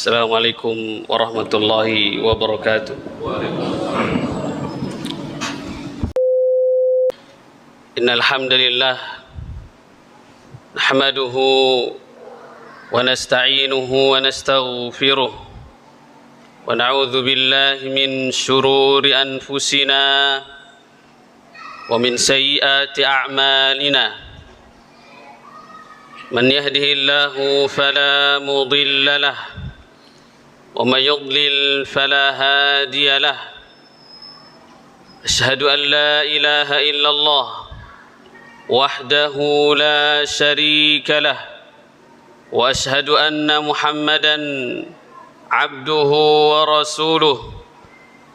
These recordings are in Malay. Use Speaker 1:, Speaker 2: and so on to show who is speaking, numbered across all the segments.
Speaker 1: Assalamualaikum warahmatullahi wabarakatuh. Innal hamdalillah nahmaduhu wa nasta'inuhu wa nastaghfiruh wa na'udzu billahi min shururi anfusina wa min sayyiati a'malina. Man yahdihillahu fala mudilla lahu ومن يضلل فلا هادي له أشهد أن لا إله إلا الله وحده لا شريك له وأشهد أن محمدا عبده ورسوله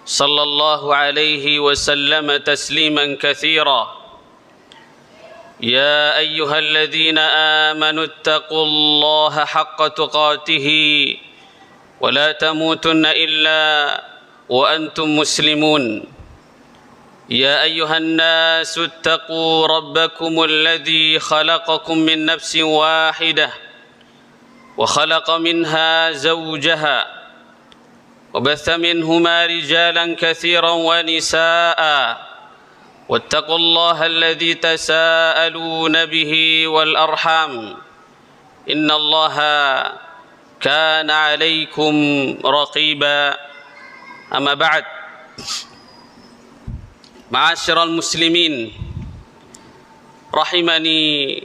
Speaker 1: صلى الله عليه وسلم تسليما كثيرا يا أيها الذين آمنوا اتقوا الله حق تقاته ولا تموتن إلا وأنتم مسلمون يا أيها الناس اتقوا ربكم الذي خلقكم من نفس واحدة وخلق منها زوجها وبث منهما رجالا كثيرا ونساء واتقوا الله الذي تساءلون به والأرحام إن الله كان عليكم رقيبا أما بعد معاشر المسلمين rahimani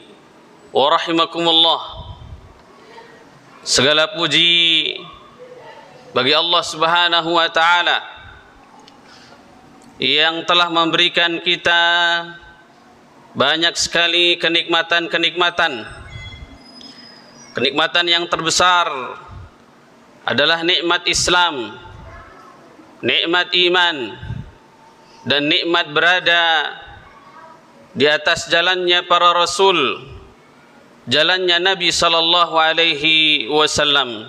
Speaker 1: wa rahimakumullah. Segala puji bagi Allah Subhanahu wa taala yang telah memberikan kita banyak sekali kenikmatan-kenikmatan. Kenikmatan yang terbesar adalah nikmat Islam, nikmat iman, dan nikmat berada di atas jalannya para rasul, jalannya Nabi sallallahu alaihi wasallam.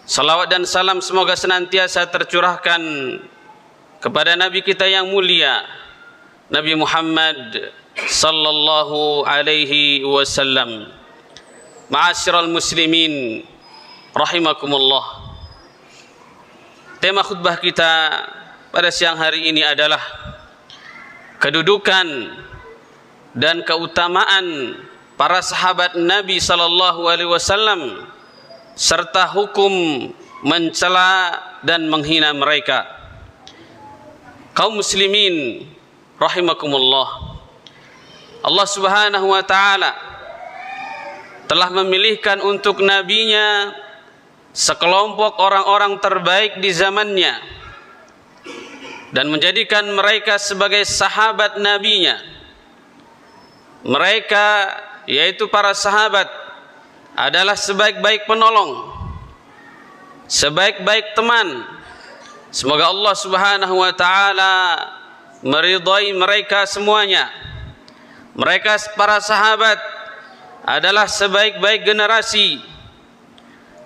Speaker 1: Salawat dan salam semoga senantiasa tercurahkan kepada Nabi kita yang mulia, Nabi Muhammad sallallahu alaihi wasallam. Ma'asyiral muslimin rahimakumullah. Tema khutbah kita pada siang hari ini adalah kedudukan dan keutamaan para sahabat Nabi sallallahu alaihi wasallam serta hukum mencela dan menghina mereka. Kaum muslimin rahimakumullah. Allah Subhanahu wa taala telah memilihkan untuk nabinya sekelompok orang-orang terbaik di zamannya dan menjadikan mereka sebagai sahabat nabinya. Mereka, yaitu para sahabat, adalah sebaik-baik penolong, sebaik-baik teman. Semoga Allah Subhanahu wa taala meridai mereka semuanya. Mereka para sahabat adalah sebaik-baik generasi.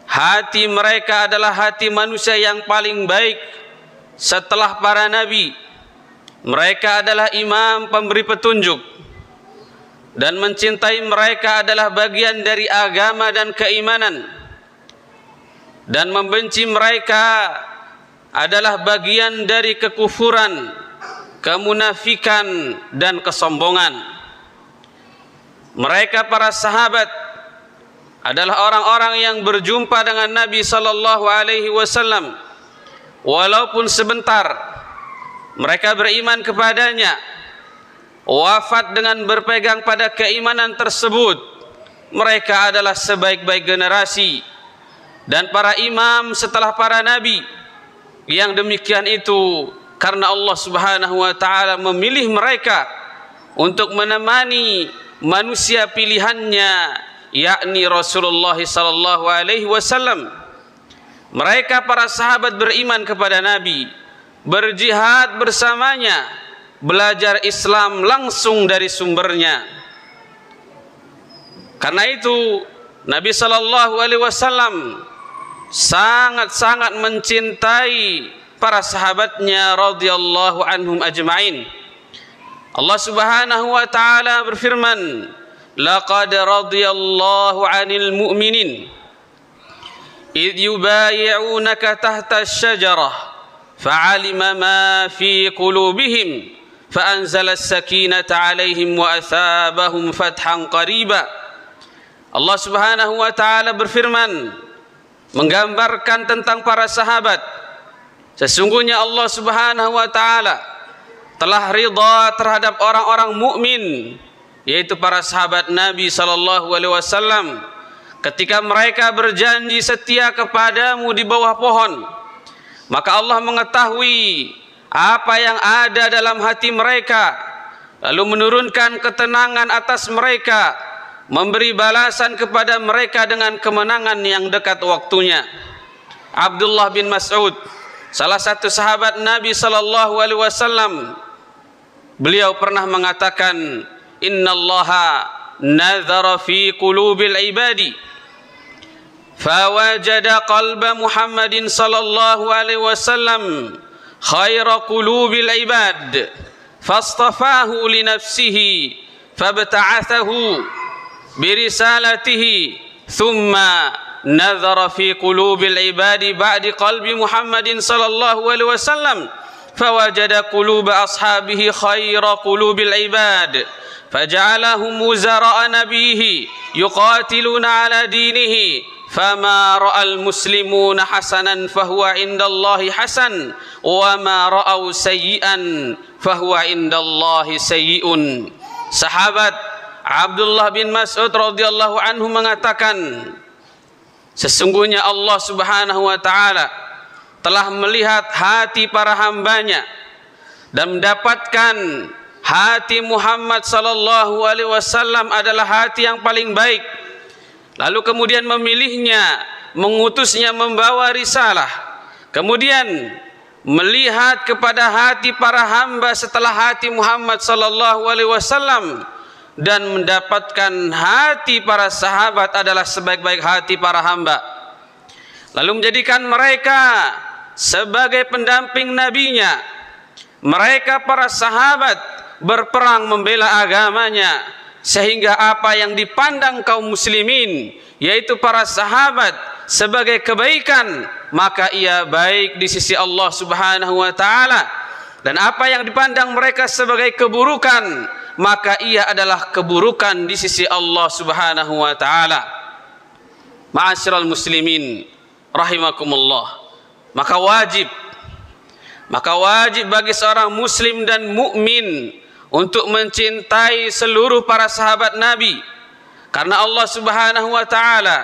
Speaker 1: Hati mereka adalah hati manusia yang paling baik setelah para nabi. Mereka adalah imam pemberi petunjuk, dan mencintai mereka adalah bagian dari agama dan keimanan, dan membenci mereka adalah bagian dari kekufuran, kemunafikan, dan kesombongan. Mereka para sahabat adalah orang-orang yang berjumpa dengan Nabi sallallahu alaihi wasallam walaupun sebentar. Mereka beriman kepadanya, wafat dengan berpegang pada keimanan tersebut. Mereka adalah sebaik-baik generasi dan para imam setelah para nabi. Yang demikian itu karena Allah Subhanahu wa taala memilih mereka untuk menemani manusia pilihannya, yakni Rasulullah sallallahu alaihi wasallam. Mereka para sahabat beriman kepada Nabi, berjihad bersamanya, belajar Islam langsung dari sumbernya. Karena itu Nabi sallallahu alaihi wasallam sangat-sangat mencintai para sahabatnya radhiyallahu anhum ajma'in. Allah Subhanahu wa taala berfirman, laqad radiyallahu 'anil mu'minin إذ يبايعونك تحت الشجرة فعلم ما في قلوبهم فأنزل السكينة عليهم وأثابهم فتحا قريبا. Allah Subhanahu wa taala berfirman menggambarkan tentang para sahabat. Sesungguhnya Allah Subhanahu wa taala telah ridha terhadap orang-orang mukmin, yaitu para sahabat Nabi sallallahu alaihi wasallam, ketika mereka berjanji setia kepadamu di bawah pohon. Maka Allah mengetahui apa yang ada dalam hati mereka, lalu menurunkan ketenangan atas mereka, memberi balasan kepada mereka dengan kemenangan yang dekat waktunya. Abdullah bin Mas'ud, salah satu sahabat Nabi sallallahu alaihi wasallam, beliau pernah mengatakan, innallaha nazara fi qulubil ibadi fawajada qalba Muhammadin sallallahu alaihi wasallam khaira qulubil ibad fastafahu li nafsihi fabta'athahu birisalatihi thumma nazara fi qulubil ibadi ba'di qalbi Muhammadin sallallahu alaihi wasallam fawajada quluba ashabihi khaira qulubil ibad faja'alahum wuzara'a nabihi yuqatiluna ala dinihi fama ra'al muslimuna hasanan fahuwa indallahi hasan wa ma ra'au sayyi'an fahuwa indallahi sayyi'un. Sahabat Abdullah bin Mas'ud radhiyallahu anhu mengatakan, sesungguhnya Allah Subhanahu wa taala telah melihat hati para hambanya dan mendapatkan hati Muhammad sallallahu alaihi wasallam adalah hati yang paling baik. Lalu kemudian memilihnya, mengutusnya membawa risalah. Kemudian melihat kepada hati para hamba setelah hati Muhammad sallallahu alaihi wasallam dan mendapatkan hati para sahabat adalah sebaik-baik hati para hamba. Lalu menjadikan mereka sebagai pendamping nabinya. Mereka para sahabat berperang membela agamanya, sehingga apa yang dipandang kaum muslimin, yaitu para sahabat, sebagai kebaikan, maka ia baik di sisi Allah Subhanahu wa taala, dan apa yang dipandang mereka sebagai keburukan, maka ia adalah keburukan di sisi Allah Subhanahu wa taala. Ma'asyiral muslimin rahimakumullah. Maka wajib bagi seorang muslim dan mukmin untuk mencintai seluruh para sahabat Nabi, karena Allah Subhanahu wa taala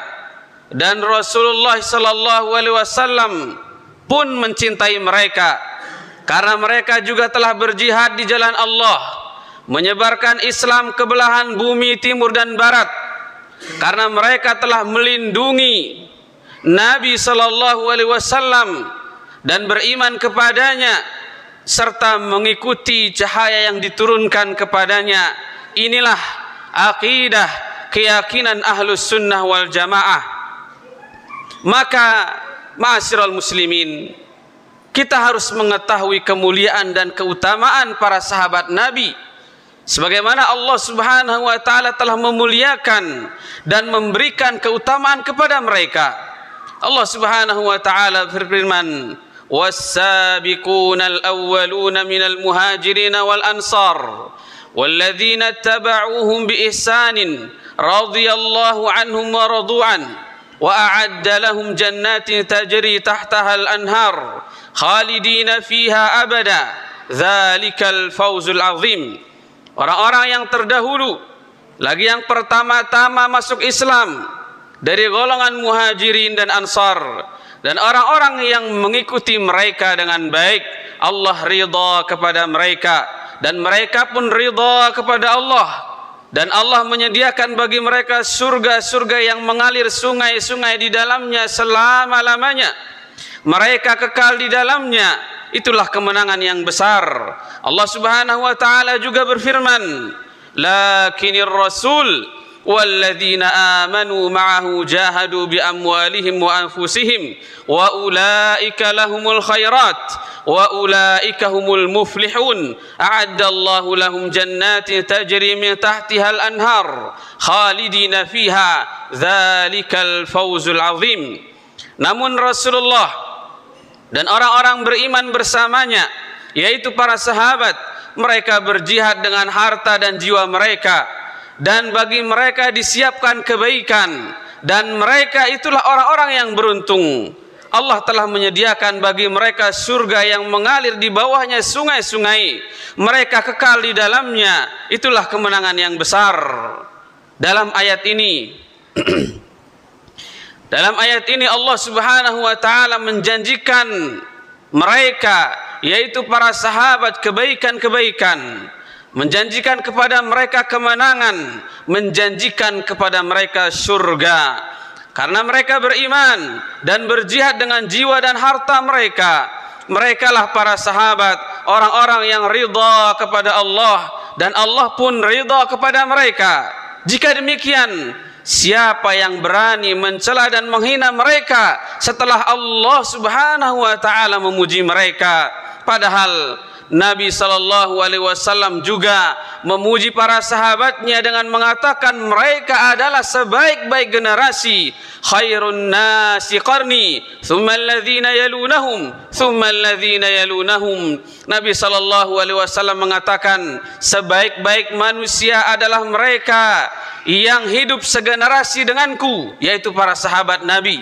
Speaker 1: dan Rasulullah sallallahu alaihi wasallam pun mencintai mereka, karena mereka juga telah berjihad di jalan Allah, menyebarkan Islam ke belahan bumi timur dan barat, karena mereka telah melindungi Nabi sallallahu alaihi wasallam dan beriman kepadanya serta mengikuti cahaya yang diturunkan kepadanya. Inilah akidah keyakinan ahlus sunnah wal jamaah. Maka ma'asyiral muslimin, kita harus mengetahui kemuliaan dan keutamaan para sahabat Nabi, sebagaimana Allah Subhanahu wa taala telah memuliakan dan memberikan keutamaan kepada mereka. Allah Subhanahu wa taala berfirman, والسابقون الأولون من المهاجرين والأنصار والذين اتبعوهم بإحسان رضي الله عنهم ورضوا عنه وأعد لهم جنات تجري تحتها الأنهار خالدين فيها أبدا ذلك الفوز العظيم. Orang-orang yang terdahulu, lagi yang pertama-tama masuk Islam dari golongan muhajirin dan ansar, dan orang-orang yang mengikuti mereka dengan baik, Allah ridha kepada mereka dan mereka pun ridha kepada Allah, dan Allah menyediakan bagi mereka surga-surga yang mengalir sungai-sungai di dalamnya selama-lamanya. Mereka kekal di dalamnya. Itulah kemenangan yang besar. Allah Subhanahu wa taala juga berfirman, lakinir rasul والذين آمنوا معه جاهدوا بأموالهم وأنفسهم وأولئك لهم الخيرات وأولئك هم المفلحون أعد الله لهم جنات تجري من تحتها الأنهار خالدين فيها ذلك الفوز العظيم. Namun Rasulullah dan orang-orang beriman bersamanya, yaitu para sahabat, mereka berjihad dengan harta dan jiwa mereka, dan bagi mereka disiapkan kebaikan, dan mereka itulah orang-orang yang beruntung. Allah telah menyediakan bagi mereka surga yang mengalir di bawahnya sungai-sungai. Mereka kekal di dalamnya. Itulah kemenangan yang besar. Dalam ayat ini Allah Subhanahu wa taala menjanjikan mereka, yaitu para sahabat, kebaikan-kebaikan, menjanjikan kepada mereka kemenangan, menjanjikan kepada mereka surga. Karena mereka beriman dan berjihad dengan jiwa dan harta mereka. Merekalah para sahabat, orang-orang yang ridha kepada Allah, dan Allah pun ridha kepada mereka. Jika demikian, siapa yang berani mencela dan menghina mereka setelah Allah Subhanahu wa taala memuji mereka? Padahal Nabi SAW juga memuji para sahabatnya dengan mengatakan mereka adalah sebaik-baik generasi. Khairun nasi qarni, thumma alladhina yalunahum, thumma alladhina yalunahum. Nabi SAW mengatakan sebaik-baik manusia adalah mereka yang hidup segenerasi denganku, yaitu para sahabat Nabi.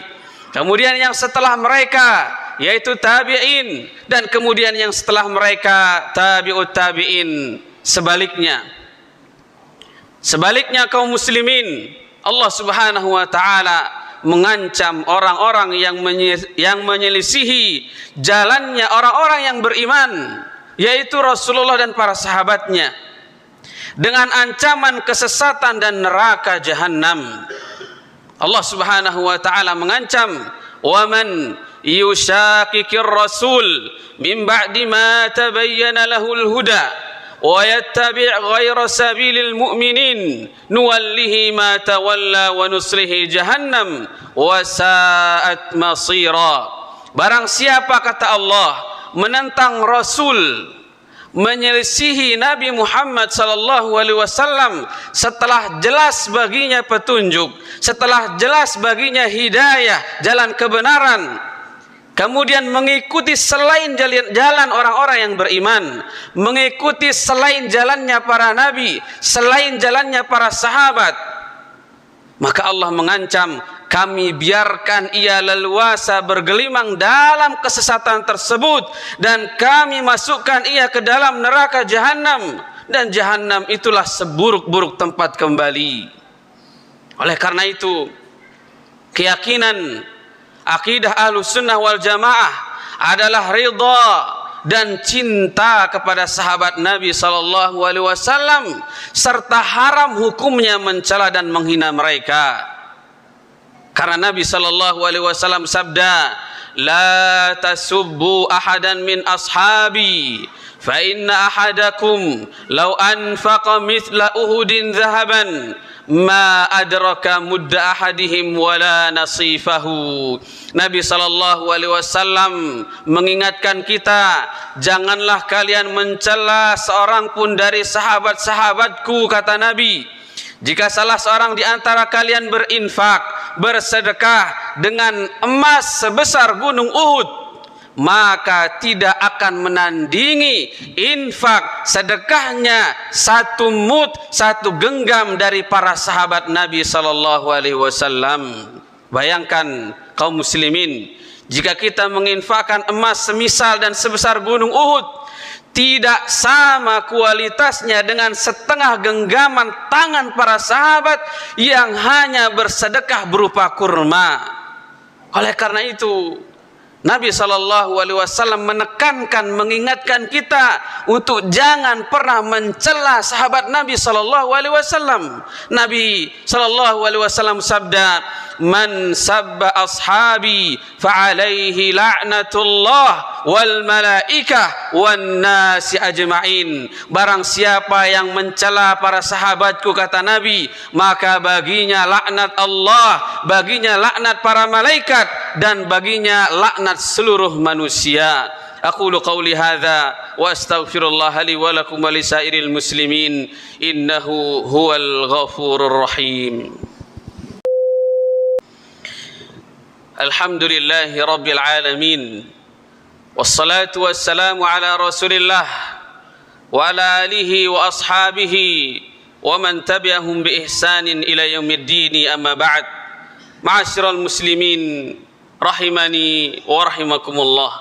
Speaker 1: Kemudian yang setelah mereka, yaitu tabi'in, dan kemudian yang setelah mereka tabi'ut tabi'in. Sebaliknya kaum muslimin, Allah Subhanahu wa taala mengancam orang-orang yang menyelisihi jalannya orang-orang yang beriman, yaitu Rasulullah dan para sahabatnya, dengan ancaman kesesatan dan neraka jahanam. Allah Subhanahu wa taala mengancam, "Wa man yushaqiqir rasul min ba'di ma tabayyana lahul huda wa yattabi' ghayra sabilil mu'minin nuwallihi ma tawalla wa nuslihi jahannam wa sa'at masira." Barang siapa, kata Allah, menentang Rasul, menyelisihi Nabi Muhammad SAW setelah jelas baginya petunjuk, setelah jelas baginya hidayah, jalan kebenaran, kemudian mengikuti selain jalan orang-orang yang beriman, mengikuti selain jalannya para nabi, selain jalannya para sahabat, maka Allah mengancam, kami biarkan ia leluasa bergelimang dalam kesesatan tersebut, dan kami masukkan ia ke dalam neraka jahanam, dan jahanam itulah seburuk-buruk tempat kembali. Oleh karena itu, keyakinan akidah Ahlussunnah wal Jamaah adalah ridha dan cinta kepada sahabat Nabi SAW, serta haram hukumnya mencela dan menghina mereka. Karena Nabi SAW sabda, "La tasubbu ahadan min ashabi, fa inna ahadakum law anfaqa mithla Uhudin dhahaban ma adraka mudda ahadihim wala nasifahu." Nabi SAW mengingatkan kita, janganlah kalian mencela seorang pun dari sahabat-sahabatku, kata Nabi. Jika salah seorang di antara kalian berinfak, bersedekah dengan emas sebesar gunung Uhud, maka tidak akan menandingi infak sedekahnya satu mud, satu genggam dari para sahabat Nabi SAW. Bayangkan kaum muslimin, jika kita menginfakkan emas semisal dan sebesar gunung Uhud, tidak sama kualitasnya dengan setengah genggaman tangan para sahabat yang hanya bersedekah berupa kurma. Oleh karena itu, Nabi SAW menekankan, mengingatkan kita untuk jangan pernah mencela sahabat Nabi SAW. Nabi SAW sabda, "Man sabba ashabi fa'alaihi la'natullah wal malaikah wan nasi ajma'in." Barang siapa yang mencela para sahabatku, kata Nabi, maka baginya laknat Allah, baginya laknat para malaikat, dan baginya laknat seluruh manusia. Aqulu qawli hadza wa astaghfirullah li wa lakum wa lisairil muslimin innahu huwal ghafurur rahim. Alhamdulillahi Rabbil Alamin. Wassalatu wassalamu ala Rasulillah wa ala alihi wa ashabihi wa man tabi'ahum bi ihsanin ila yaumiddin, amma ba'd. Ma'asyiral muslimin rahimani wa rahimakumullah.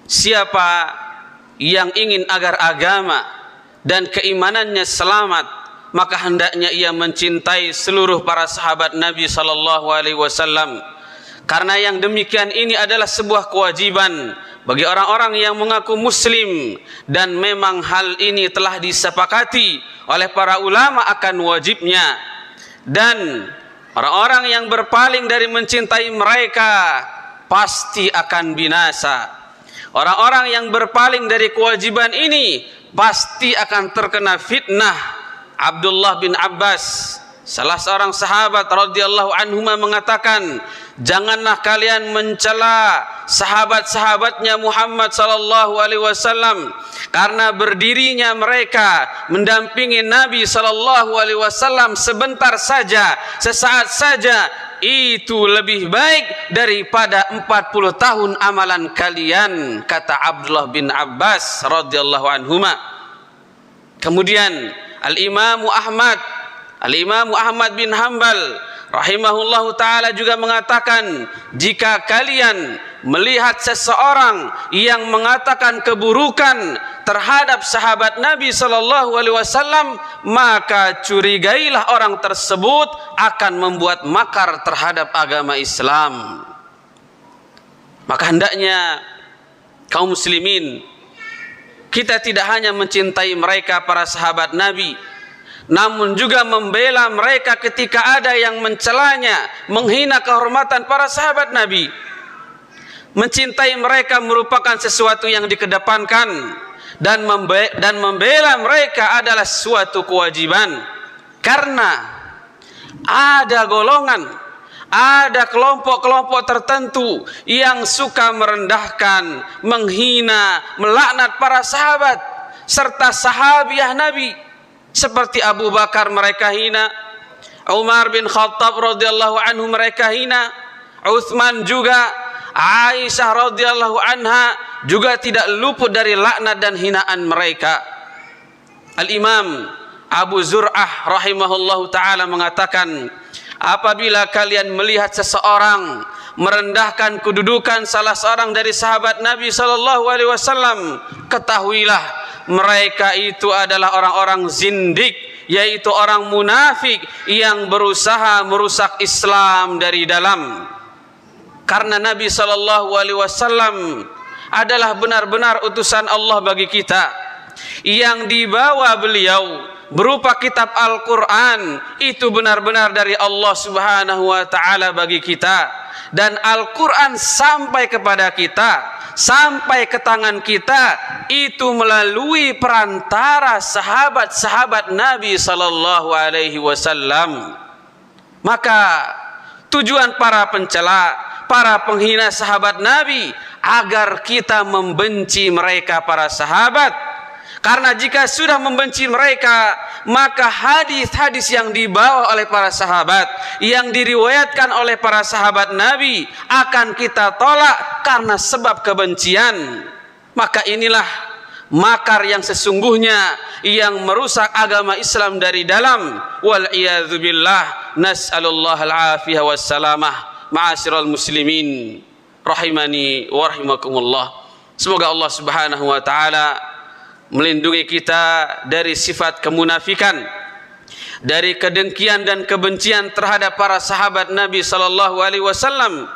Speaker 1: Siapa yang ingin agar agama dan keimanannya selamat, maka hendaknya ia mencintai seluruh para sahabat Nabi sallallahu alaihi wasallam. Karena yang demikian ini adalah sebuah kewajiban bagi orang-orang yang mengaku muslim, dan memang hal ini telah disepakati oleh para ulama akan wajibnya. Dan orang-orang yang berpaling dari mencintai mereka pasti akan binasa. Orang-orang yang berpaling dari kewajiban ini pasti akan terkena fitnah. Abdullah bin Abbas, salah seorang sahabat radhiyallahu anhu, mengatakan, janganlah kalian mencela sahabat-sahabatnya Muhammad sallallahu alaihi wasallam, karena berdirinya mereka mendampingi Nabi sallallahu alaihi wasallam sebentar saja, sesaat saja, itu lebih baik daripada 40 tahun amalan kalian, kata Abdullah bin Abbas radhiyallahu anhuma. Kemudian Al-Imam Ahmad bin Hanbal rahimahullahu ta'ala juga mengatakan, jika kalian melihat seseorang yang mengatakan keburukan terhadap sahabat Nabi sallallahu alaihi wasallam, maka curigailah orang tersebut akan membuat makar terhadap agama Islam. Maka hendaknya kaum muslimin, kita tidak hanya mencintai mereka para sahabat Nabi, namun juga membela mereka ketika ada yang mencelanya, menghina kehormatan para sahabat Nabi. Mencintai mereka merupakan sesuatu yang dikedepankan, dan membela mereka adalah suatu kewajiban. Karena ada golongan, ada kelompok-kelompok tertentu yang suka merendahkan, menghina, melaknat para sahabat serta sahabiah Nabi. Seperti Abu Bakar mereka hina, Umar bin Khattab radhiyallahu anhu mereka hina, Utsman juga, Aisyah radhiyallahu anha juga tidak luput dari laknat dan hinaan mereka. Al-Imam Abu Zur'ah rahimahullahu ta'ala mengatakan, apabila kalian melihat seseorang merendahkan kedudukan salah seorang dari sahabat Nabi sallallahu alaihi wasallam, ketahuilah mereka itu adalah orang-orang zindik, yaitu orang munafik yang berusaha merusak Islam dari dalam. Karena Nabi sallallahu alaihi wasallam adalah benar-benar utusan Allah bagi kita. Yang dibawa beliau berupa kitab Al-Quran itu benar-benar dari Allah subhanahu wa ta'ala bagi kita. Dan Al-Quran sampai kepada kita, sampai ke tangan kita, itu melalui perantara sahabat-sahabat Nabi sallallahu alaihi wasallam. Maka tujuan para pencela, para penghina sahabat Nabi, agar kita membenci mereka para sahabat. Karena jika sudah membenci mereka, maka hadis-hadis yang dibawa oleh para sahabat, yang diriwayatkan oleh para sahabat Nabi, akan kita tolak karena sebab kebencian. Maka inilah makar yang sesungguhnya yang merusak agama Islam dari dalam. Wal-iyadzu billah, nas'alullah al-afiyah wassalamah. Ma'asyiral muslimin rahimani wa rahimakumullah. Semoga Allah subhanahu wa ta'ala melindungi kita dari sifat kemunafikan, dari kedengkian dan kebencian terhadap para sahabat Nabi sallallahu alaihi wasallam,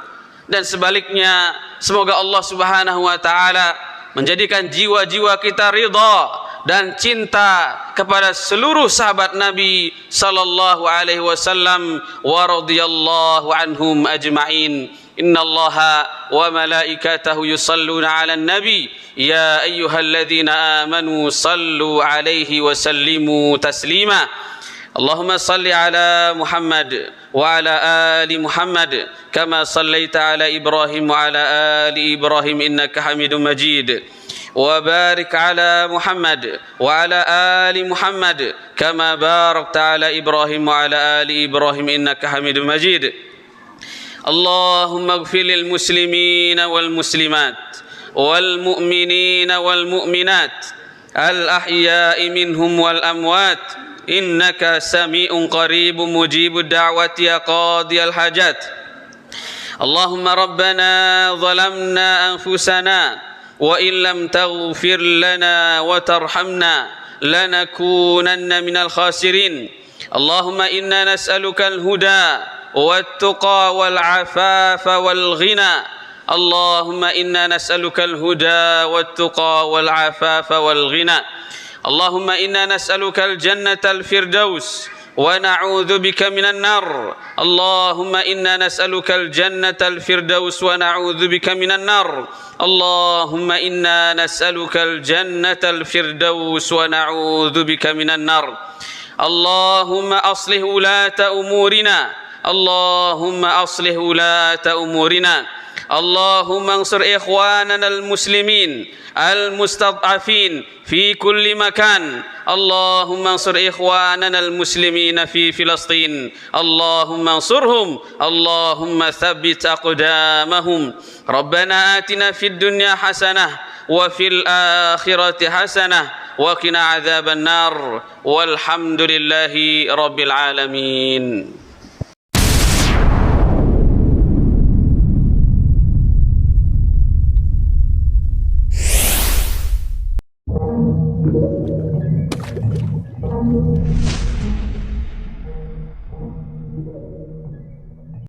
Speaker 1: dan sebaliknya semoga Allah subhanahu wa ta'ala menjadikan jiwa-jiwa kita ridha dan cinta kepada seluruh sahabat Nabi sallallahu alaihi wasallam wa radhiyallahu anhum ajma'in. Innallaha wa malaikatahu yusalluna 'alan nabi ya ayyuhalladzina amanu sallu 'alaihi wa sallimu taslima. Allahumma salli 'ala Muhammad wa 'ala ali Muhammad kama sallaita 'ala Ibrahim wa 'ala ali Ibrahim innaka Hamidum Majid. وبارك على محمد وعلى آل محمد كما باركت على إبراهيم وعلى آل إبراهيم إنك حميد مجيد اللهم اغفر للمسلمين والمسلمات والمؤمنين والمؤمنات الأحياء منهم والأموات إنك سميع قريب مجيب الدعوة يا قاضي الحاجات. اللهم ربنا ظلمنا أنفسنا وإن لم تغفر لنا وترحمنا لنكونن من الخاسرين. اللهم إنا نسألك الهدى والتقى والعفاف والغنى. اللهم إنا نسألك الهدى والتقى والعفاف والغنى. اللهم إنا نسألك الجنة الفردوس ونعوذ بك من النار. اللهم إنا نسألك الجنة الفردوس ونعوذ بك من النار. اللهم إنا نسألك الجنة الفردوس ونعوذ بك من النار. اللهم أصلح ولاة أمورنا. اللهم أصلح ولاة أمورنا. اللهم انصر إخواننا المسلمين المستضعفين في كل مكان. اللهم انصر إخواننا المسلمين في فلسطين. اللهم انصرهم. اللهم ثبت أقدامهم. ربنا آتنا في الدنيا حسنة وفي الآخرة حسنة وقنا عذاب النار والحمد لله رب العالمين.